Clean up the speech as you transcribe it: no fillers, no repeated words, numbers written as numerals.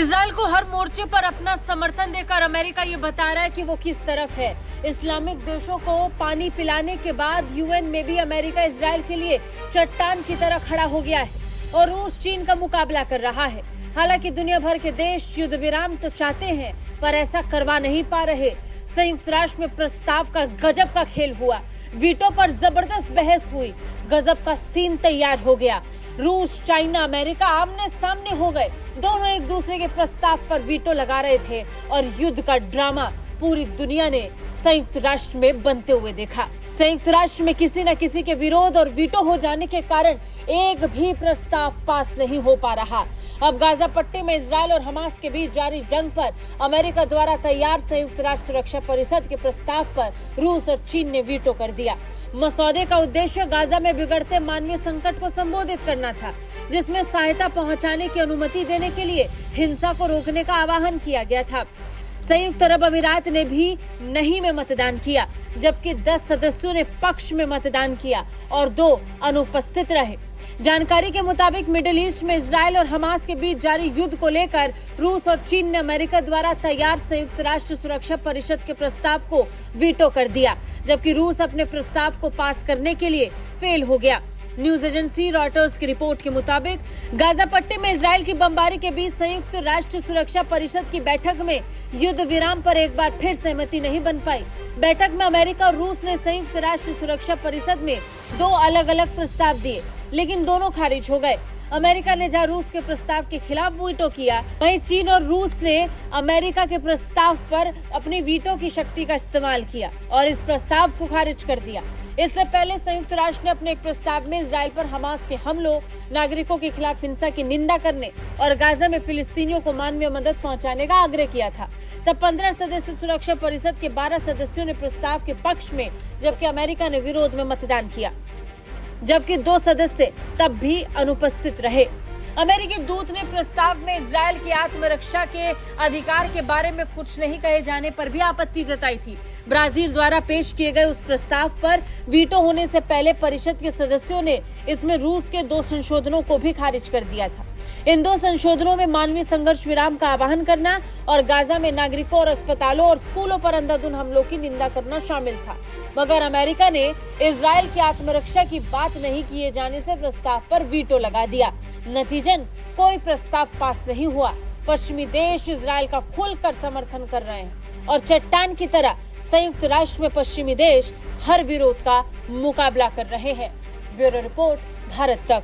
Israel को हर मोर्चे पर अपना समर्थन देकर अमेरिका ये बता रहा है कि वो किस तरफ है। इस्लामिक देशों को पानी पिलाने के बाद यूएन में भी अमेरिका इजराइल के लिए चट्टान की तरह खड़ा हो गया है और रूस चीन का मुकाबला कर रहा है। हालांकि दुनिया भर के देश युद्ध विराम तो चाहते हैं पर ऐसा करवा नहीं पा रहे। संयुक्त राष्ट्र में प्रस्ताव का गजब का खेल हुआ, वीटो पर जबरदस्त बहस हुई, गजब का सीन तैयार हो गया। रूस, चाइना, अमेरिका आमने सामने हो गए। दोनों एक दूसरे के प्रस्ताव पर वीटो लगा रहे थे और युद्ध का ड्रामा पूरी दुनिया ने संयुक्त राष्ट्र में बनते हुए देखा। संयुक्त राष्ट्र में किसी न किसी के विरोध और वीटो हो जाने के कारण एक भी प्रस्ताव पास नहीं हो पा रहा। अब गाजा पट्टी में इजराइल और हमास के बीच जारी जंग पर अमेरिका द्वारा तैयार संयुक्त राष्ट्र सुरक्षा परिषद के प्रस्ताव पर रूस और चीन ने वीटो कर दिया। मसौदे का उद्देश्य गाजा में बिगड़ते मानवीय संकट को संबोधित करना था, जिसमें सहायता पहुंचाने की अनुमति देने के लिए हिंसा को रोकने का आह्वान किया गया था। संयुक्त अरब अमीरात ने भी नहीं में मतदान किया, जबकि 10 सदस्यों ने पक्ष में मतदान किया और 2 अनुपस्थित रहे। जानकारी के मुताबिक मिडिल ईस्ट में इजराइल और हमास के बीच जारी युद्ध को लेकर रूस और चीन ने अमेरिका द्वारा तैयार संयुक्त राष्ट्र सुरक्षा परिषद के प्रस्ताव को वीटो कर दिया, जबकि रूस अपने प्रस्ताव को पास करने के लिए फेल हो गया। न्यूज एजेंसी रॉयटर्स की रिपोर्ट के मुताबिक गाजा पट्टी में इजराइल की बमबारी के बीच संयुक्त राष्ट्र सुरक्षा परिषद की बैठक में युद्ध विराम पर एक बार फिर सहमति नहीं बन पाई। बैठक में अमेरिका और रूस ने संयुक्त राष्ट्र सुरक्षा परिषद में 2 अलग अलग प्रस्ताव दिए, लेकिन दोनों खारिज हो गए। अमेरिका ने जहां रूस के प्रस्ताव के खिलाफ वीटो किया, वहीं चीन और रूस ने अमेरिका के प्रस्ताव पर अपनी वीटो की शक्ति का इस्तेमाल किया और इस प्रस्ताव को खारिज कर दिया। इससे पहले संयुक्त राष्ट्र ने अपने एक प्रस्ताव में इजराइल पर हमास के हमलों, नागरिकों के खिलाफ हिंसा की निंदा करने और गाजा में फिलिस्तीनियों को मानवीय मदद पहुंचाने का आग्रह किया था। तब 15 सदस्य सुरक्षा परिषद के 12 सदस्यों ने प्रस्ताव के पक्ष में, जबकि अमेरिका ने विरोध में मतदान किया, जबकि 2 सदस्य तब भी अनुपस्थित रहे। अमेरिकी दूत ने प्रस्ताव में इजराइल की आत्मरक्षा के अधिकार के बारे में कुछ नहीं कहे जाने पर भी आपत्ति जताई थी। ब्राजील द्वारा पेश किए गए उस प्रस्ताव पर वीटो होने से पहले परिषद के सदस्यों ने इसमें रूस के 2 संशोधनों को भी खारिज कर दिया था। इन 2 संशोधनों में मानवीय संघर्ष विराम का आह्वान करना और गाजा में नागरिकों और अस्पतालों और स्कूलों पर अंधाधुंध हमलों की निंदा करना शामिल था। मगर अमेरिका ने इजराइल की आत्मरक्षा की बात नहीं किए जाने से प्रस्ताव पर वीटो लगा दिया। नतीजन कोई प्रस्ताव पास नहीं हुआ। पश्चिमी देश इजराइल का खुलकर समर्थन कर रहे हैं और चट्टान की तरह संयुक्त राष्ट्र में पश्चिमी देश हर विरोध का मुकाबला कर रहे हैं। ब्यूरो रिपोर्ट, भारत तक।